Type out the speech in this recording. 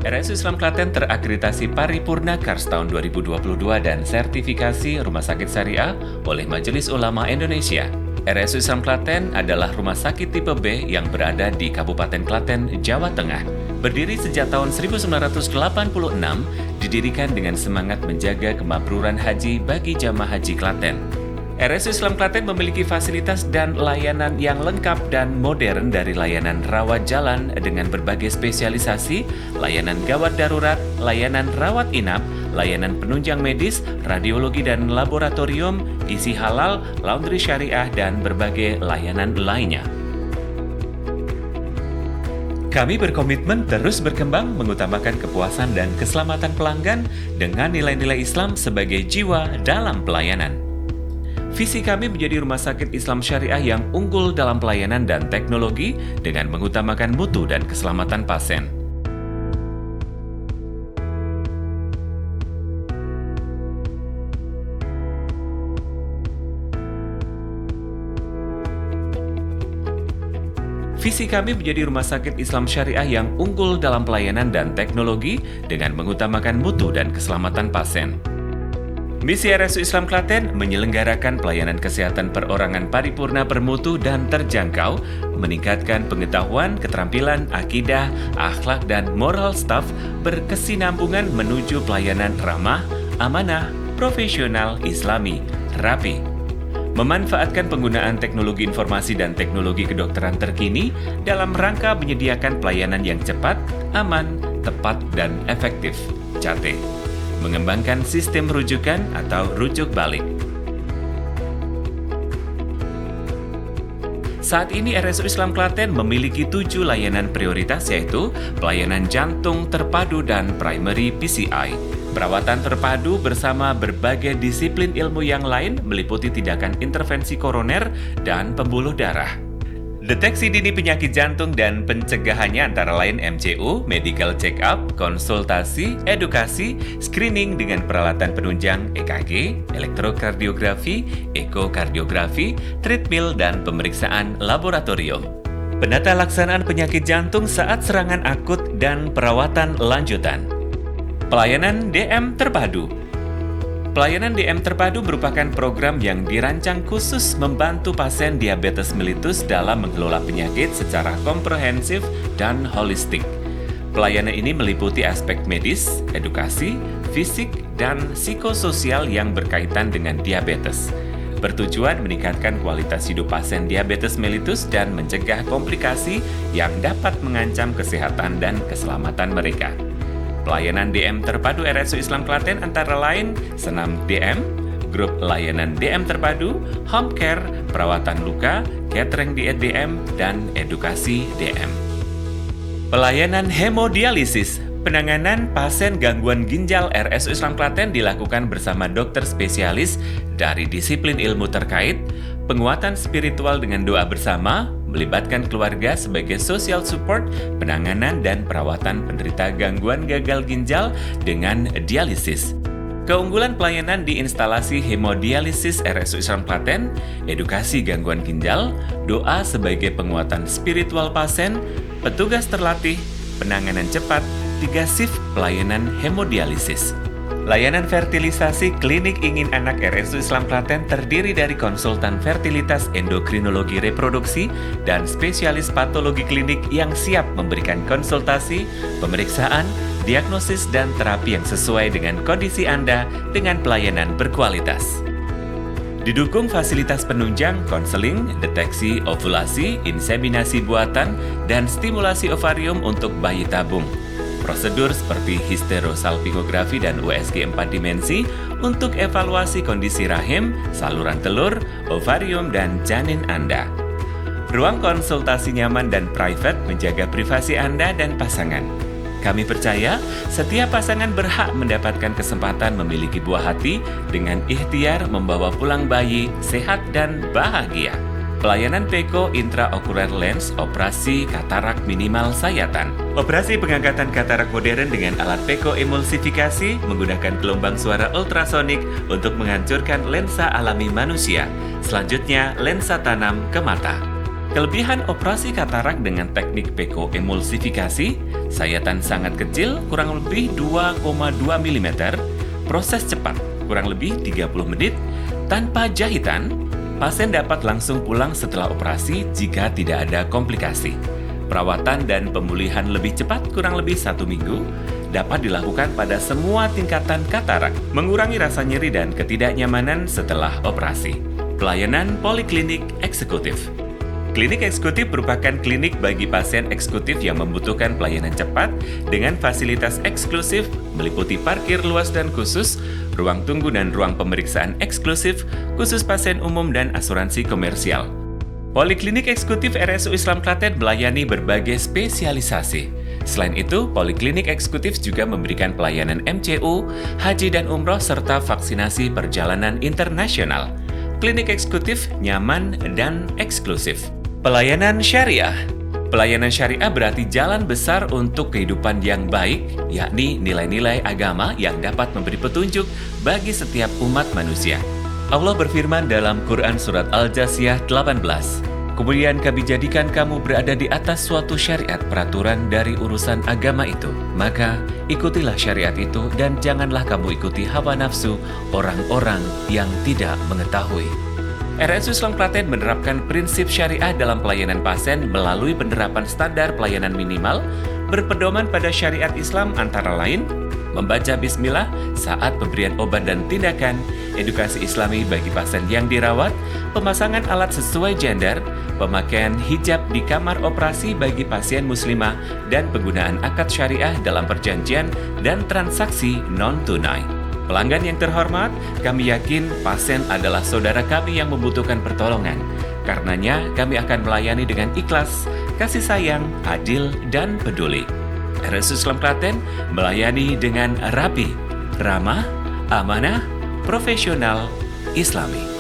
RSU Islam Klaten terakreditasi Paripurna Kars tahun 2022 dan sertifikasi Rumah Sakit Syariah oleh Majelis Ulama Indonesia. RSU Islam Klaten adalah rumah sakit tipe B yang berada di Kabupaten Klaten, Jawa Tengah. Berdiri sejak tahun 1986, didirikan dengan semangat menjaga kemakruran haji bagi jamaah haji Klaten. RSU Islam Klaten memiliki fasilitas dan layanan yang lengkap dan modern dari layanan rawat jalan dengan berbagai spesialisasi, layanan gawat darurat, layanan rawat inap, layanan penunjang medis, radiologi dan laboratorium, gizi halal, laundry syariah, dan berbagai layanan lainnya. Kami berkomitmen terus berkembang mengutamakan kepuasan dan keselamatan pelanggan dengan nilai-nilai Islam sebagai jiwa dalam pelayanan. Visi kami menjadi rumah sakit Islam syariah yang unggul dalam pelayanan dan teknologi dengan mengutamakan mutu dan keselamatan pasien. Visi kami menjadi rumah sakit Islam syariah yang unggul dalam pelayanan dan teknologi dengan mengutamakan mutu dan keselamatan pasien. Misi RSU Islam Klaten menyelenggarakan pelayanan kesehatan perorangan paripurna bermutu dan terjangkau, meningkatkan pengetahuan, keterampilan, akidah, akhlak, dan moral staf berkesinambungan menuju pelayanan ramah, amanah, profesional, islami, rapi. Memanfaatkan penggunaan teknologi informasi dan teknologi kedokteran terkini dalam rangka menyediakan pelayanan yang cepat, aman, tepat, dan efektif. CATE. Mengembangkan sistem rujukan atau rujuk balik. Saat ini RSU Islam Klaten memiliki 7 layanan prioritas yaitu pelayanan jantung terpadu dan primary PCI. Perawatan terpadu bersama berbagai disiplin ilmu yang lain meliputi tindakan intervensi koroner dan pembuluh darah. Deteksi dini penyakit jantung dan pencegahannya antara lain MCU, medical check-up, konsultasi, edukasi, screening dengan peralatan penunjang EKG, elektrokardiografi, ekokardiografi, treadmill, dan pemeriksaan laboratorium. Penata laksanaan penyakit jantung saat serangan akut dan perawatan lanjutan. Pelayanan DM terpadu. Pelayanan DM terpadu merupakan program yang dirancang khusus membantu pasien diabetes mellitus dalam mengelola penyakit secara komprehensif dan holistik. Pelayanan ini meliputi aspek medis, edukasi, fisik, dan psikososial yang berkaitan dengan diabetes. Bertujuan meningkatkan kualitas hidup pasien diabetes mellitus dan mencegah komplikasi yang dapat mengancam kesehatan dan keselamatan mereka. Pelayanan DM terpadu RSU Islam Klaten antara lain senam DM, grup layanan DM terpadu, home care, perawatan luka, catering diet DM, dan edukasi DM. Pelayanan hemodialisis. Penanganan pasien gangguan ginjal RSU Islam Klaten dilakukan bersama dokter spesialis dari disiplin ilmu terkait, penguatan spiritual dengan doa bersama, melibatkan keluarga sebagai social support, penanganan dan perawatan penderita gangguan gagal ginjal dengan dialisis. Keunggulan pelayanan di instalasi hemodialisis RSU Islam Klaten, edukasi gangguan ginjal, doa sebagai penguatan spiritual pasien, petugas terlatih, penanganan cepat, 3 shift pelayanan hemodialisis. Layanan fertilisasi klinik ingin anak RSU Islam Klaten terdiri dari konsultan fertilitas endokrinologi reproduksi dan spesialis patologi klinik yang siap memberikan konsultasi, pemeriksaan, diagnosis, dan terapi yang sesuai dengan kondisi Anda dengan pelayanan berkualitas. Didukung fasilitas penunjang, konseling, deteksi ovulasi, inseminasi buatan, dan stimulasi ovarium untuk bayi tabung. Prosedur seperti histerosalpingografi dan USG 4 dimensi untuk evaluasi kondisi rahim, saluran telur, ovarium, dan janin Anda. Ruang konsultasi nyaman dan private menjaga privasi Anda dan pasangan. Kami percaya setiap pasangan berhak mendapatkan kesempatan memiliki buah hati dengan ikhtiar membawa pulang bayi sehat dan bahagia. Pelayanan PECO intraocular lens, operasi katarak minimal sayatan. Operasi pengangkatan katarak modern dengan alat PECO emulsifikasi menggunakan gelombang suara ultrasonik untuk menghancurkan lensa alami manusia. Selanjutnya, lensa tanam ke mata. Kelebihan operasi katarak dengan teknik peko-emulsifikasi, sayatan sangat kecil kurang lebih 2,2 mm, proses cepat kurang lebih 30 menit, tanpa jahitan, pasien dapat langsung pulang setelah operasi jika tidak ada komplikasi. Perawatan dan pemulihan lebih cepat kurang lebih 1 minggu, dapat dilakukan pada semua tingkatan katarak, mengurangi rasa nyeri dan ketidaknyamanan setelah operasi. Pelayanan poliklinik eksekutif. Klinik eksekutif merupakan klinik bagi pasien eksekutif yang membutuhkan pelayanan cepat dengan fasilitas eksklusif meliputi parkir luas dan khusus, ruang tunggu dan ruang pemeriksaan eksklusif, khusus pasien umum dan asuransi komersial. Poliklinik eksekutif RSU Islam Klaten melayani berbagai spesialisasi. Selain itu, Poliklinik eksekutif juga memberikan pelayanan MCU, haji dan umroh serta vaksinasi perjalanan internasional. Klinik eksekutif nyaman dan eksklusif. Pelayanan syariah. Pelayanan syariah berarti jalan besar untuk kehidupan yang baik, yakni nilai-nilai agama yang dapat memberi petunjuk bagi setiap umat manusia. Allah berfirman dalam Quran Surat Al-Jasiyah 18, "Kemudian kami jadikan kamu berada di atas suatu syariat peraturan dari urusan agama itu. Maka ikutilah syariat itu dan janganlah kamu ikuti hawa nafsu orang-orang yang tidak mengetahui." RSU Islam Klaten menerapkan prinsip syariah dalam pelayanan pasien melalui penerapan standar pelayanan minimal berpedoman pada syariat Islam antara lain membaca bismillah saat pemberian obat dan tindakan, edukasi islami bagi pasien yang dirawat, pemasangan alat sesuai gender, pemakaian hijab di kamar operasi bagi pasien muslimah, dan penggunaan akad syariah dalam perjanjian dan transaksi non-tunai. Pelanggan yang terhormat, kami yakin pasien adalah saudara kami yang membutuhkan pertolongan. Karenanya, kami akan melayani dengan ikhlas, kasih sayang, adil, dan peduli. RSU Islam Klaten melayani dengan rapi, ramah, amanah, profesional, islami.